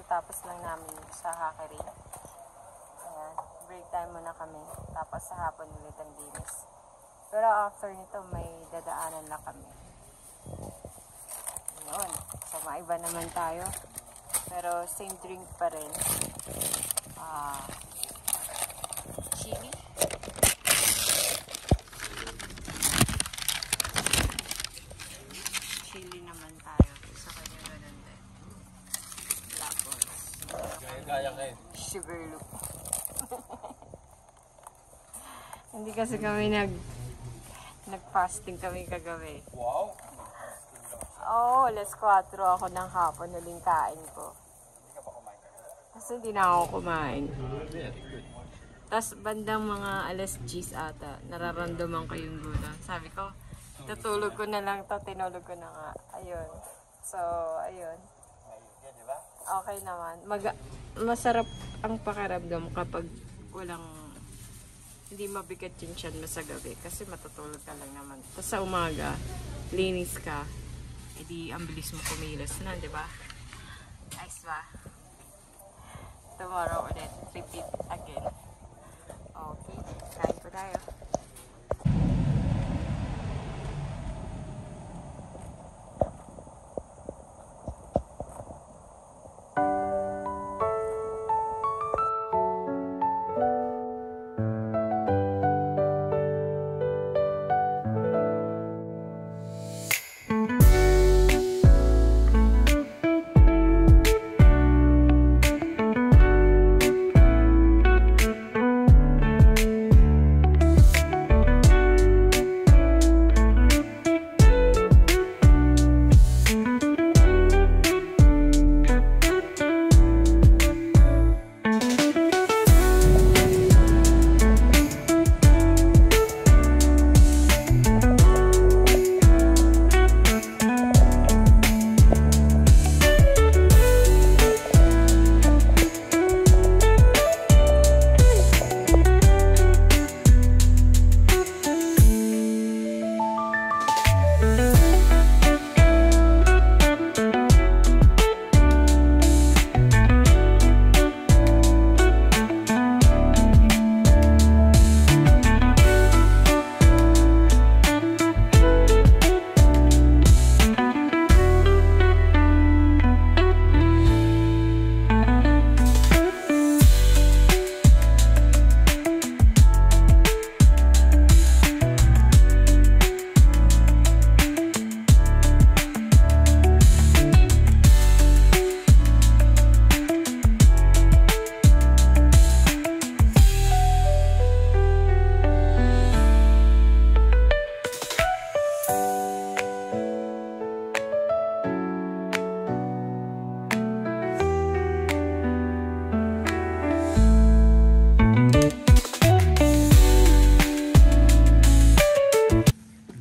kakatapos lang namin sa Hackery. Ayan, break time muna kami. Tapos sa hapon ulit ang linis. Pero after nito, may dadaanan na kami. Ayun. So, maiba naman tayo. Pero same drink pa rin. Chili. Chili naman tayo. Sa kanya ganun din. Tapos, Gaya kayo. sugar loop. Hindi kasi kami nag-fasting kami kagabi. Wow! Oo, alas 4 ako ng hapon huling kain ko. Hindi ka pa kumain ka? Kasi hindi na ako kumain. Very good. Tapos bandang mga alas 10 ata, nararamdaman ko yung gutom. Sabi ko, tutulog ko na lang to, tinulog ko na nga. Ayun. So, ayun. May di ba? Okay naman. Masarap ang pakiramdam kapag walang, hindi mabigat yung tiyan mo sa gabi. Kasi matutulog ka lang naman. Tapos sa umaga, linis ka. Edi ang bilis mo kumilos na, di ba? Nice ba? Tomorrow ulit, repeat again. Okay, kain po tayo.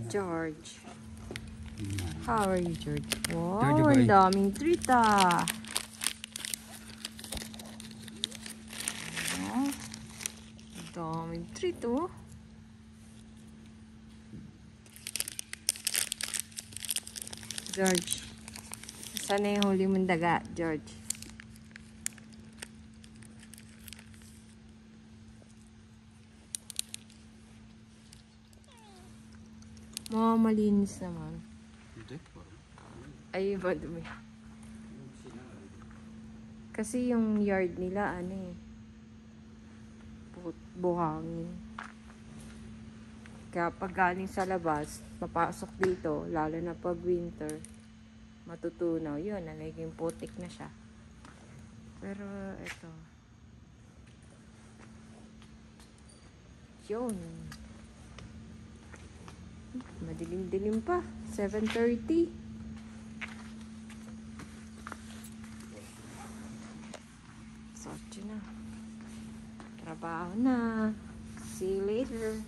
George. How are you, George? Wow, George boy. ang daming treat ah. Oh, ang daming treat oh. George, saan na yung huli mong daga, George? Malinis naman. Hindi. Ay, iba dumi. Kasi yung yard nila, ano eh, buhangin. Kaya pag galing sa labas, papasok dito, lalo na pag winter, matutunaw. Yun, nagiging putik na siya. Pero, ito. Yun. Madilim-dilim pa. 7:30. So, na. Trabaho na. See you later.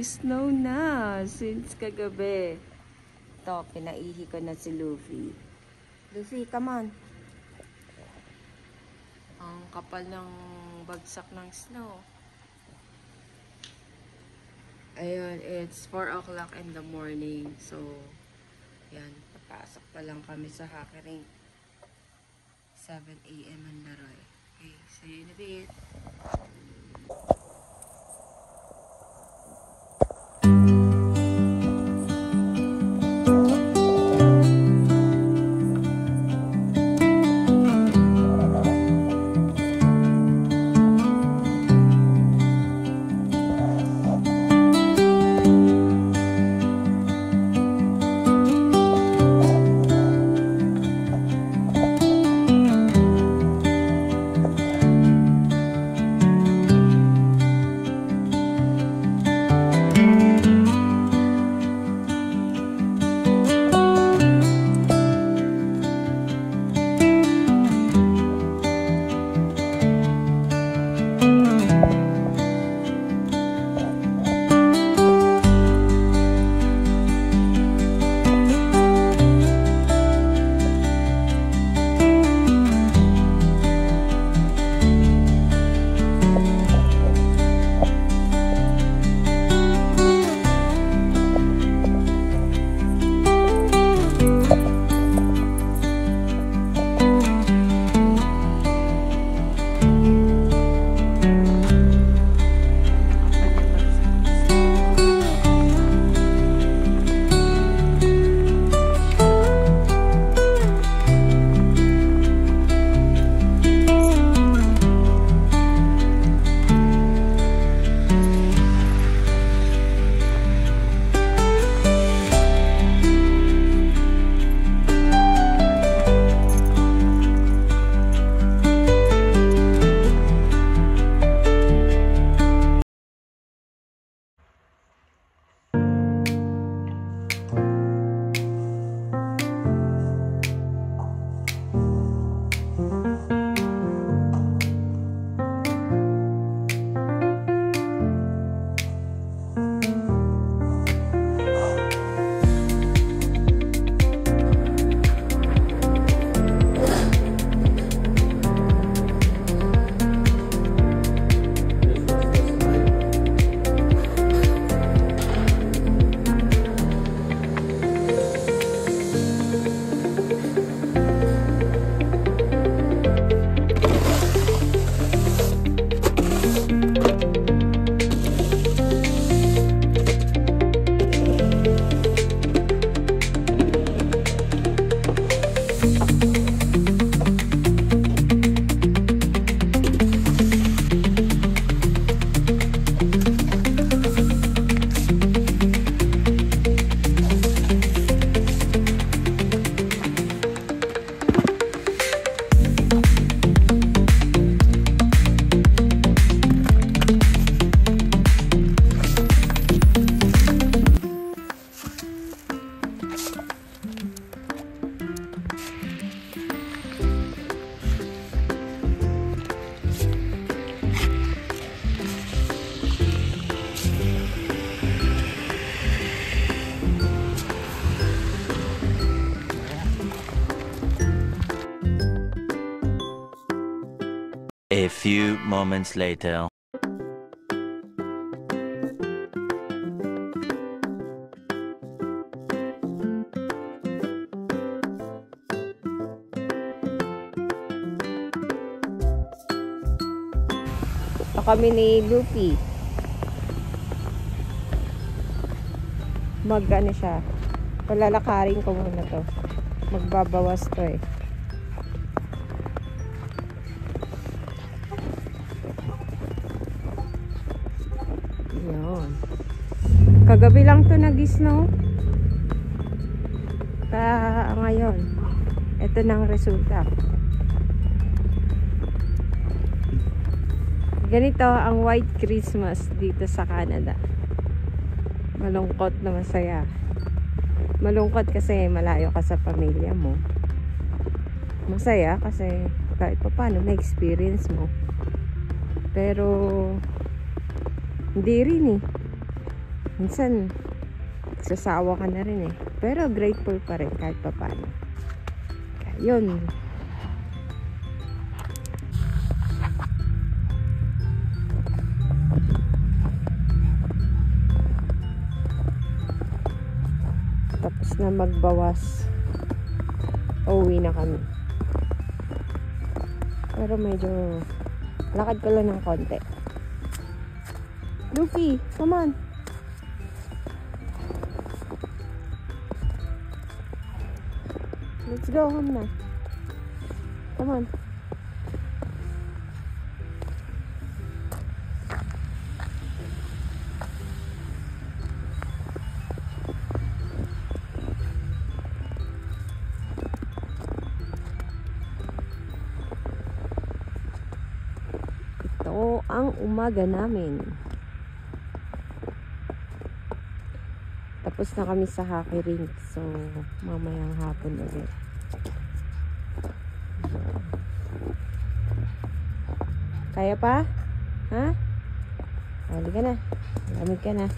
Nag-snow na since kagabi. Ito, pinaihi ko na si Luffy. Luffy, come on. Ang kapal ng bagsak ng snow. Ayun, it's 4 o'clock in the morning. So, yan. Papasok pa lang kami sa Hackering. 7 a.m. ang laroy. Okay, see you in a bit. A few moments later. Ito kami ni Luffy. Ano siya. Palalakarin ko muna to. Magbabawas to eh. Yun. Kagabi lang to nag-snow. Kaya ngayon, ito na ang resulta. Ganito ang White Christmas dito sa Canada. Malungkot na masaya. Malungkot kasi malayo ka sa pamilya mo. Masaya kasi kahit pa paano na-experience mo. Pero hindi rin eh. Minsan, sasawa ka na rin eh. Pero grateful pa rin kahit pa paano. Kaya yun. Tapos na magbawas. Uuwi na kami. Pero medyo lakad ko lang ng konti. Luffy, come on. Let's go home na. Come on. Ito ang umaga namin. Tapos na kami sa hockey rink. So, mamayang hapon ulit. Kaya pa? Ha? Hali ka na. Lamig ka na.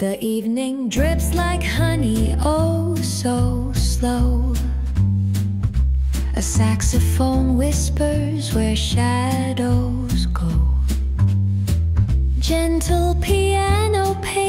The evening drips like honey, oh so slow. A saxophone whispers where shadows go. Gentle piano pain.